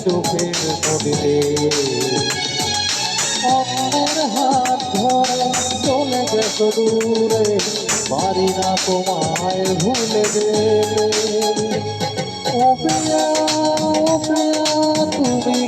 চোখের নদীতে অন্যের হাত ধরে চলে গেছো দূরে পারি না তোমায় ভুলে গেলে ও প্রিয়া তুমি